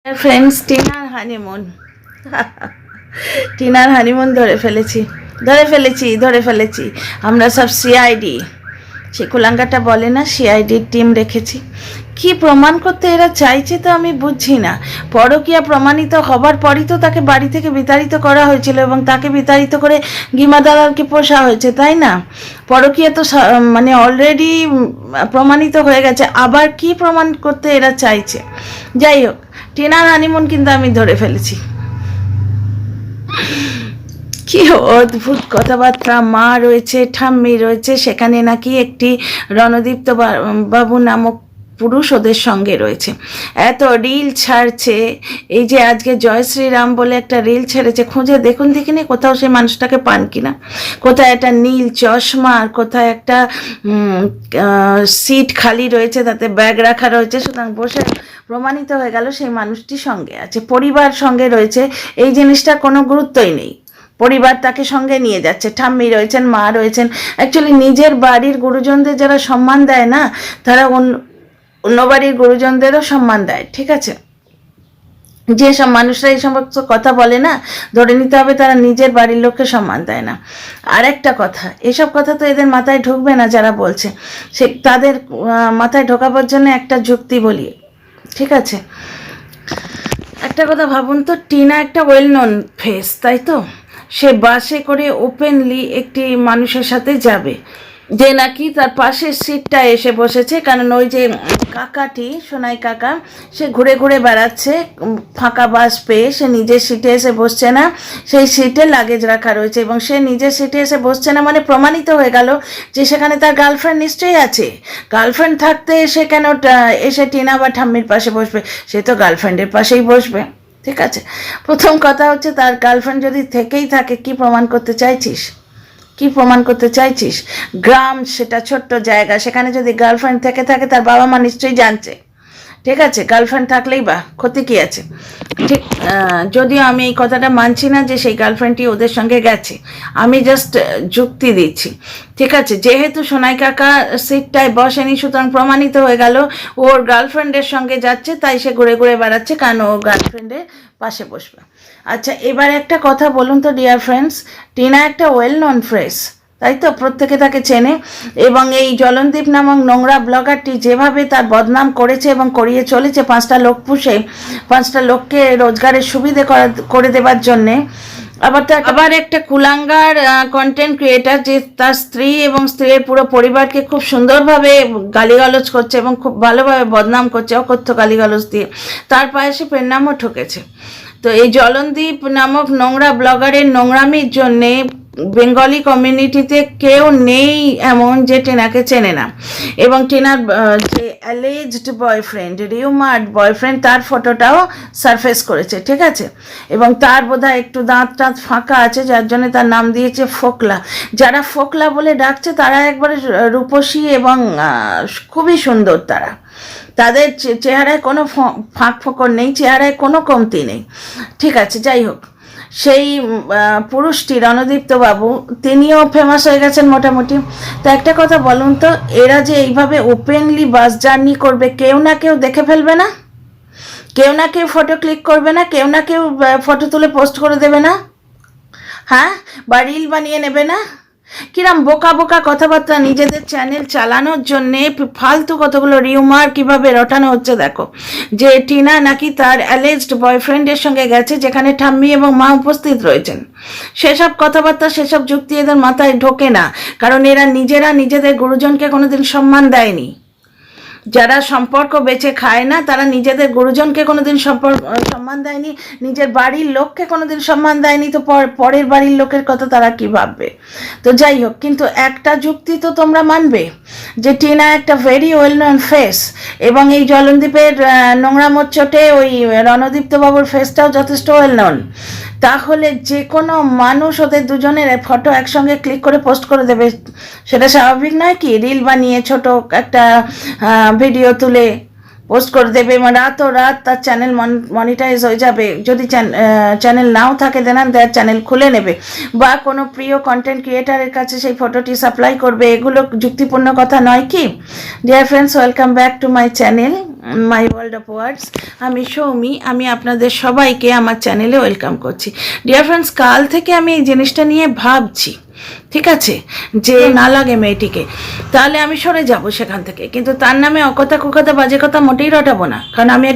Friends, টিনার honeymoon টিনার honeymoon ধরে ফেলেছি আমরা সব সিআইডি, সে কুলাঙ্গাটা বলে না, সিআইডির টিম রেখেছি। কি প্রমাণ করতে এরা চাইছে তো আমি বুঝছি না। পরকীয়া প্রমাণিত হবার পরই তো তাকে বাড়ি থেকে বিতাড়িত করা হয়েছিল এবং তাকে বিতাড়িত করে গিমা দালালকে পোষা হয়েছে, তাই না? পরকীয়া তো মানে অলরেডি প্রমাণিত হয়ে গেছে, আবার কি প্রমাণ করতে এরা চাইছে? যাই হোক, টিনার হানিমুন কিন্তু আমি ধরে ফেলেছি। কি অদ্ভুত কথাবার্তা! মা রয়েছে, ঠাম্মি রয়েছে, সেখানে নাকি একটি রণদীপ্ত বাবু নামক পুরুষ ওদের সঙ্গে রয়েছে। এত রিল ছাড়ছে, এই যে আজকে জয় শ্রীরাম বলে একটা রিল ছেড়েছে, খুঁজে দেখুন দেখিনি কোথাও সেই মানুষটাকে পান কিনা। কোথায় একটা নীল চশমা, আর কোথায় একটা সিট খালি রয়েছে, তাতে ব্যাগ রাখা রয়েছে, সুতরাং বসে প্রমাণিত হয়ে গেল সেই মানুষটি সঙ্গে আছে, পরিবার সঙ্গে রয়েছে। এই জিনিসটার কোনো গুরুত্বই নেই। পরিবার তাকে সঙ্গে নিয়ে যাচ্ছে, ঠাম্মি রয়েছেন, মা রয়েছেন। অ্যাকচুয়ালি নিজের বাড়ির গুরুজনদের যারা সম্মান দেয় না, তারা অন্য বাড়ির গুরুজনদেরও সম্মান দেয়, ঠিক আছে? যেসব মানুষরা এই সমস্ত কথা বলে না, ধরে নিতে হবে তারা নিজের বাড়ির লোককে সম্মান দেয় না। আর একটা কথা, এসব কথা তো এদের মাথায় ঢুকবে না যারা বলছে, সে তাদের মাথায় ঢোকাবার জন্য একটা যুক্তি বলি, ঠিক আছে? একটা কথা ভাবুন তো, টিনা একটা ওয়েল নোন ফেস, তাই তো? সে বাসে করে ওপেনলি একটি মানুষের সাথে যাবে, যে নাকি তার পাশের সিটটা এসে বসেছে, কারণ ওই যে কাকাটি, সোনাই কাকা, সে ঘুরে ঘুরে বেড়াচ্ছে, ফাঁকা বাস পেয়ে সে নিজের সিটে এসে বসছে না, সেই সিটে লাগেজ রাখা রয়েছে, এবং সে নিজের সিটে এসে বসছে না মানে প্রমাণিত হয়ে গেল যে সেখানে তার গার্লফ্রেন্ড নিশ্চয়ই আছে। গার্লফ্রেন্ড থাকতে সে কেন এসে টিনা বা ঠাম্মির পাশে বসবে? সে তো গার্লফ্রেন্ডের পাশেই বসবে, ঠিক আছে? প্রথম কথা হচ্ছে, তার গার্লফ্রেন্ড যদি থেকেই থাকে, কি প্রমাণ করতে চাইছিস? কি প্রমাণ করতে চাইছিস? গ্রাম, সেটা ছোট্ট জায়গা, সেখানে যদি গার্লফ্রেন্ড থেকে থাকে তার বাবা মা নিশ্চয়ই জানছে, ঠিক আছে? গার্লফ্রেন্ড থাকলেই বা ক্ষতি কী আছে? ঠিক, যদিও আমি এই কথাটা মানছি না যে সেই গার্লফ্রেন্ডটি ওদের সঙ্গে গেছে, আমি জাস্ট যুক্তি দিচ্ছি, ঠিক আছে? যেহেতু সোনাই কাকা সিটটায় বসেনি, সুতরাং প্রমাণিত হয়ে গেল ওর গার্লফ্রেন্ডের সঙ্গে যাচ্ছে, তাই সে ঘুরে ঘুরে বেড়াচ্ছে, কারণ ও গার্লফ্রেন্ডের পাশে বসবে। আচ্ছা, এবার একটা কথা বলুন তো ডিয়ার ফ্রেন্ডস, টিনা একটা ওয়েল নন ফেস, তাই তো? প্রত্যেকে তাকে চেনে, এবং এই জলনদীপ নামক নোংরা ব্লগারটি যেভাবে তার বদনাম করেছে এবং করিয়ে চলেছে, 5টা লোক পুষে 5টা লোককে রোজগারের সুবিধে করে দেবার জন্যে, আবার একটা কুলাঙ্গার কন্টেন্ট ক্রিয়েটার, যে তার স্ত্রী এবং স্ত্রীর পুরো পরিবারকে খুব সুন্দরভাবে গালিগালজ করছে এবং খুব ভালোভাবে বদনাম করছে অকথ্য গালিগালজ দিয়ে, তার পায়ে সে পেন্নামও ঠকেছে। তো এই জলনদীপ নামক নোংরা ব্লগারের নোংরামির জন্যে বেঙ্গলি কমিউনিটিতে কেউ নেই এমন যে টিনাকে চেনে না, এবং টিনার যে অ্যালেজড বয়ফ্রেন্ড, রিউমার্ড বয়ফ্রেন্ড, তার ফটোটাও সারফেস করেছে, ঠিক আছে? এবং তার বোধহয় একটু দাঁত টাঁত ফাঁকা আছে, যার জন্য তার নাম দিয়েছে ফোকলা। যারা ফোকলা বলে ডাকছে তারা একবারে রূপসী এবং খুবই সুন্দর, তাদের চেহারায় কোনো ফাঁক ফোকর নেই, চেহারায় কোনো কমতি নেই, ঠিক আছে? যাই হোক, সেই পুরুষটি রণদীপ্ত বাবু, তিনিও ফেমাস হয়ে গেছেন মোটামুটি। তো একটা কথা বলুন তো, এরা যে এইভাবে ওপেনলি বাস জার্নি করবে, কেউ না কেউ দেখে ফেলবে না? কেউ না কেউ ফটো ক্লিক করবে না? কেউ না কেউ ফটো তুলে পোস্ট করে দেবে না? হ্যাঁ, বা রিল বানিয়ে নেবে না? কিরম বোকা বোকা কথাবার্তা, নিজেদের চ্যানেল চালানোর জন্যে ফালতু কতগুলো রিউমার কিভাবে রটানো হচ্ছে দেখো, যে টিনা নাকি তার অ্যালেজড বয়ফ্রেন্ডের সঙ্গে গেছে, যেখানে ঠাম্মি এবং মা উপস্থিত রয়েছেন। সেসব কথাবার্তা, সেসব যুক্তি এদের মাথায় ঢোকে না, কারণ এরা নিজেরা নিজেদের গুরুজনকে কোনোদিন সম্মান দেয়নি। যারা সম্পর্ক বেঁচে খায় না, তারা নিজেদের গুরুজনকে কোনোদিন সম্মান দেয়নি, নিজের বাড়ির লোককে কোনোদিন সম্মান দেয়নি, তো পরের বাড়ির লোকের কথা তারা কি ভাববে? তো যাই হোক, কিন্তু একটা যুক্তি তো তোমরা মানবে যে টিনা একটা ভেরি ওয়েল নন ফেস, এবং এই জলনদীপের নোংরা মোচ্চটে ওই রণদীপ্ত বাবুর ফেসটাও যথেষ্ট ওয়েল নন। তাহলে যে কোনো মানুষ ওদের দুজনের ফটো একসঙ্গে ক্লিক করে পোস্ট করে দেবে, সেটা স্বাভাবিক নয় কি? রিল বানিয়ে ছোট একটা ভিডিও তুলে, পোস্ট করে দেবে এবং রাত তার চ্যানেল মনিটাইজ হয়ে যাবে। যদি চ্যানেল নাও থাকে দেন দেয়ার চ্যানেল খুলে নেবে, বা কোনো প্রিয় কন্টেন্ট ক্রিয়েটারের কাছে সেই ফটোটি সাপ্লাই করবে। এগুলো যুক্তিপূর্ণ কথা নয় কি? Dear friends, welcome back to my channel my world of words. আমি সৌমি, আমি আপনাদের সবাইকে আমার চ্যানেলে ওয়েলকাম করছি। ডিয়ার ফ্রেন্ডস, কাল থেকে আমি এই জিনিসটা নিয়ে ভাবছি, ঠিক আছে, যে না লাগে মেয়েটিকে, তাহলে আমি সরে যাব সেখান থেকে, কিন্তু তার নামে অকথা কুকথা বাজে কথা মোটেই রটাবো না, কারণ আমি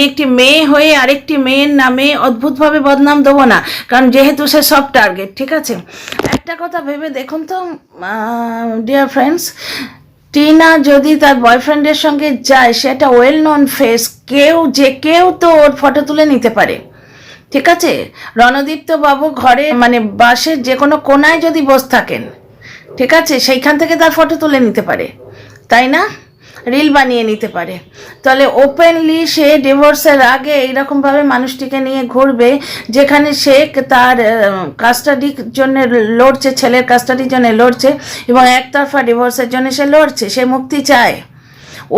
একটি মেয়ে হয়ে আরেকটি মেয়ের নামে অদ্ভুতভাবে বদনাম দেবো না, কারণ যেহেতু সে সব টার্গেট। ঠিক আছে, একটা কথা ভেবে দেখুন তো ডিয়ার ফ্রেন্ডস, টিনা যদি তার বয়ফ্রেন্ডের সঙ্গে যায়, সেটা ওয়েল নোন ফেস, কেউ তো ওর ফটো তুলে নিতে পারে। ঠিক আছে, রণদীপ্ত বাবু ঘরে মানে বাসের যে কোনো কোনায় যদি বসে থাকেন, ঠিক আছে, সেইখান থেকে তার ফটো তুলে নিতে পারে, তাই না? রিল বানিয়ে নিতে পারে। তাহলে ওপেনলি সে ডিভোর্সের আগে এইরকমভাবে মানুষটিকে নিয়ে ঘুরবে, যেখানে সে তার কাস্টাডির জন্য লড়ছে, ছেলের কাস্টাডির জন্য লড়ছে, এবং একতরফা ডিভোর্সের জন্য সে লড়ছে, সে মুক্তি চায়।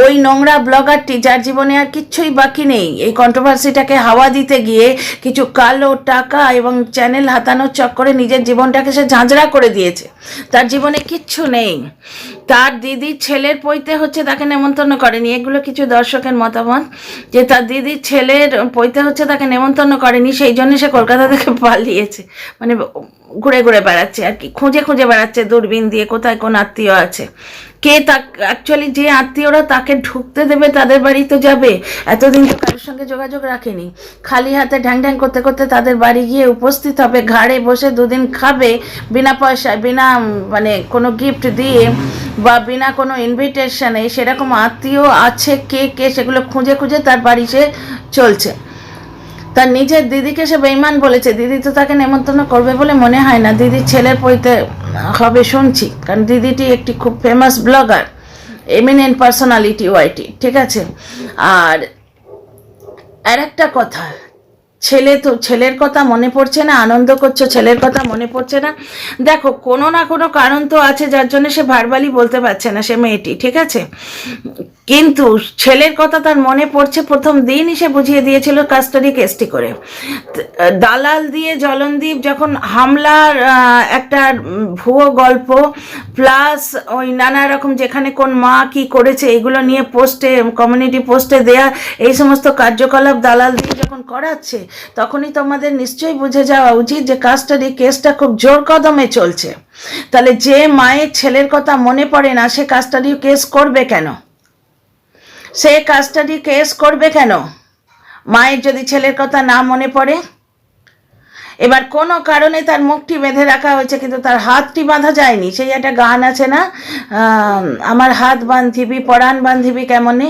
ওই নোংরা ব্লগারটি, যার জীবনে আর কিচ্ছুই বাকি নেই, এই কন্ট্রোভার্সিটাকে হাওয়া দিতে গিয়ে কিছু কালো টাকা এবং চ্যানেল হাতানোর চক্করে নিজের জীবনটাকে সে ঝাঁঝরা করে দিয়েছে। তার জীবনে কিচ্ছু নেই। তার দিদির ছেলের পৈতে হচ্ছে, তাকে নেমন্তন্ন করেনি। এগুলো কিছু দর্শকের মতামত, যে তার দিদির ছেলের পৈতে হচ্ছে, তাকে নেমন্তন্ন করেনি, সেই জন্য সে কলকাতা থেকে পালিয়েছে, মানে ঘুরে ঘুরে বেড়াচ্ছে আর কি, খুঁজে বেড়াচ্ছে দূরবীন দিয়ে কোথায় কোন আত্মীয় আছে। কে তা অ্যাকচুয়ালি যে আত্মীয়রা তাকে ঢুকতে দেবে তাদের বাড়ি তো যাবে। এতদিন তো কারোর সঙ্গে যোগাযোগ রাখেনি, খালি হাতে ঢ্যাং ঢ্যাং করতে করতে তাদের বাড়ি গিয়ে উপস্থিত হবে, ঘাড়ে বসে দুদিন খাবে বিনা পয়সায়, বিনা মানে কোনো গিফট দিয়ে বা বিনা কোনো ইনভিটেশনে। সেরকম আত্মীয় আছে কে সেগুলো খুঁজে তার বাড়ি সে চলছে। তার নিজের দিদিকে সে বেঈমান বলেছে, দিদি তো তাকে নেমন্তন্ন করবে বলে মনে হয় না। দিদির ছেলের পৈতে হবে শুনছি, কারণ দিদিটি একটি খুব ফেমাস ব্লগার, এমিনেন্ট পার্সোনালিটি ওয়াইটি। ঠিক আছে, আর একটা কথা, ছেলের কথা মনে পড়ছে না, আনন্দ করছো, ছেলের কথা মনে পড়ছে না। দেখো, কোনো না কোনো কারণ তো আছে যার জন্য সে ভার্বালি বলতে পারছে না, সে মেয়েটি, ঠিক আছে, কিন্তু ছেলের কথা তার মনে পড়ছে। প্রথম দিনই সে বুঝিয়ে দিয়েছিল কাস্টাডি কেসটি করে। দালাল দিয়ে জলনদীপ যখন হামলার একটা ভুয়ো গল্প প্লাস ওই নানা রকম যেখানে কোন মা কি করেছে এগুলো নিয়ে পোস্টে, কমিউনিটি পোস্টে দেয়া, এই সমস্ত কার্যকলাপ দালাল দিয়ে যখন করাচ্ছে, তখনই তোমাদের নিশ্চয়ই বুঝে যাওয়া উচিত যে কাস্টাডি কেসটা খুব জোর কদমে চলছে। তাহলে যে মায়ের ছেলের কথা মনে পড়ে না, সে কাস্টাডি কেস করবে কেন? মায়ের যদি ছেলের কথা না মনে পড়ে। এবার কোনো কারণে তার মুখটি বেঁধে রাখা হয়েছে, কিন্তু তার হাতটি বাঁধা যায়নি। সেই একটা গান আছে না, আমার হাত বাঁধিবি পরাণ বাঁধিবি কেমনে,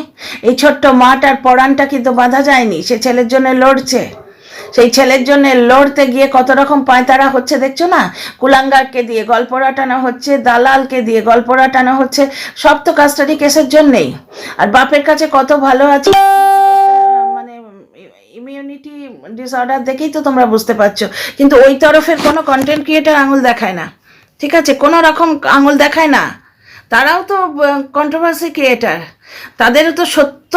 এই ছোট্ট মাটার পরাণটা কিন্তু বাঁধা যায়নি। সে ছেলের জন্য লড়ছে, সেই ছেলের জন্য লড়তে গিয়ে কত রকম পায়তারা হচ্ছে দেখছো না। কুলাঙ্গারকে দিয়ে গল্প রটানো হচ্ছে, দালালকে দিয়ে গল্প রটানো হচ্ছে, সব তো কাস্টাডি কেসের জন্যেই। আর বাপের কাছে কত ভালো আছে, মানে ইমিউনিটি ডিসঅর্ডার দেখেই তো তোমরা বুঝতে পারছো। কিন্তু ওই তরফের কোনো কন্টেন্ট ক্রিয়েটার আঙুল দেখায় না, ঠিক আছে, কোনো রকম আঙুল দেখায় না। তারাও তো কন্ট্রোভার্সি ক্রিয়েটার, তাদেরও তো সত্য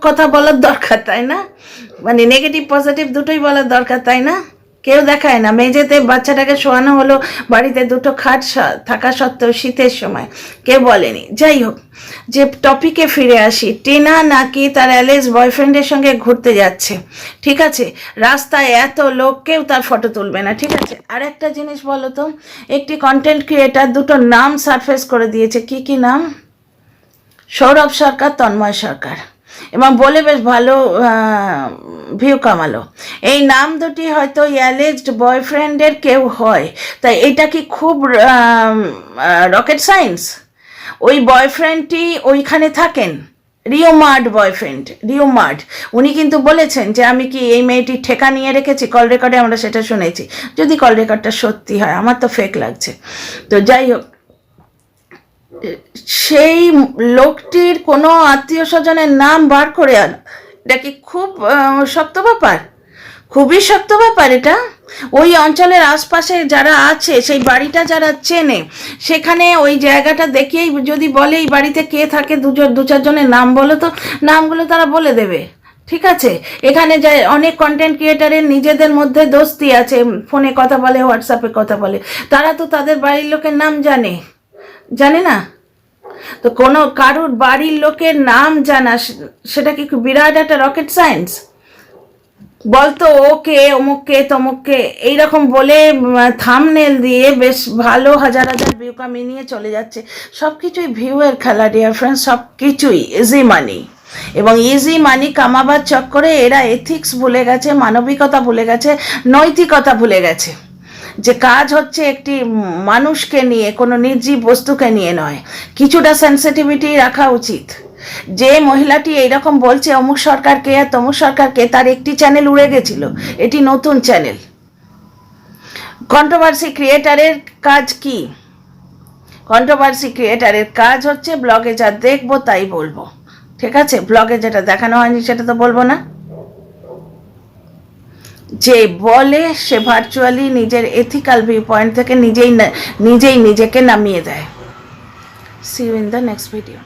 কথা বলার দরকার, তাই না? মানে নেগেটিভ পজিটিভ দুটোই বলার দরকার, তাই না? কেউ দেখায় না। মেঝেতে বাচ্চাটাকে শোয়ানো হলো, বাড়িতে দুটো খাট থাকা সত্ত্বেও শীতের সময়, কেউ বলেনি। যাই হোক, যে টপিকে ফিরে আসি, টিনা নাকি তার অ্যালেজ বয়ফ্রেন্ডের সঙ্গে ঘুরতে যাচ্ছে, ঠিক আছে, রাস্তায় এত লোক, কেউ তার ফটো তুলবে না, ঠিক আছে। আর একটা জিনিস বলো তো, একটি কন্টেন্ট ক্রিয়েটার দুটো নাম সারফেস করে দিয়েছে। কি নাম? সৌরভ সরকার, তন্ময় সরকার, এবং বলে বেশ ভালো ভিউ কামালো। এই নাম দুটি হয়তো অ্যালেজড বয়ফ্রেন্ডের কেউ হয়, তাই এটা কি খুব রকেট সায়েন্স? ওই বয়ফ্রেন্ডটি ওইখানে থাকেন, রিওমার্ড বয়ফ্রেন্ড, রিওমার্ড। উনি কিন্তু বলেছেন যে আমি কি এই মেয়েটির ঠেকা নিয়ে রেখেছি, কল রেকর্ডে আমরা সেটা শুনেছি। যদি কল রেকর্ডটা সত্যি হয়, আমার তো ফেক লাগছে। তো যাই হোক, সেই লোকটির কোনো আত্মীয় স্বজনের নাম বার করে আনা, এটা কি খুব শক্ত ব্যাপার? খুবই শক্ত ব্যাপার এটা। ওই অঞ্চলের আশপাশে যারা আছে, সেই বাড়িটা যারা চেনে, সেখানে ওই জায়গাটা দেখেই যদি বলে এই বাড়িতে কে থাকে, দু চারজনের নাম বলো, তো নামগুলো তারা বলে দেবে। ঠিক আছে, এখানে যে অনেক কন্টেন্ট ক্রিয়েটারের নিজেদের মধ্যে দোস্তি আছে, ফোনে কথা বলে, হোয়াটসঅ্যাপে কথা বলে, তারা তো তাদের বাড়ির লোকের নাম জানে না? তো কোনো কারুর বাড়ির লোকের নাম জানা, সেটা কি বিরাট একটা রকেট সায়েন্স? বলতো ওকে অমুককে তমুককে এইরকম বলে থামনেল দিয়ে বেশ ভালো হাজার হাজার ভিউ কামিয়ে নিয়ে চলে যাচ্ছে। সব কিছুই ভিউয়ের খেলা ডিয়ার ফ্রেন্ডস, সব কিছুই ইজি মানি। এবং ইজি মানি কামাবার চক্করে এরা এথিক্স ভুলে গেছে, মানবিকতা ভুলে গেছে, নৈতিকতা ভুলে গেছে। যে কাজ হচ্ছে একটি মানুষকে নিয়ে, কোনো নির্জীব বস্তুকে নিয়ে নয়। কিছুটা সেন্সিটিভিটি রাখা উচিত। যে মহিলাটি এইরকম বলছে অমুক সরকারকে আর তমুক সরকারকে, তার একটি চ্যানেল উড়ে গেছিল, এটি নতুন চ্যানেল। কন্ট্রোভার্সি ক্রিয়েটারের কাজ কি? কন্ট্রোভার্সি ক্রিয়েটারের কাজ হচ্ছে ব্লগে যা দেখবো তাই বলবো। ঠিক আছে, ব্লগে যেটা দেখানো হয়নি সেটা তো বলবো না। যে বলে সে ভার্চুয়ালি নিজের এথিক্যাল ভিউ পয়েন্ট থেকে নিজেই নিজেকে নামিয়ে দেয়। See you in the next video.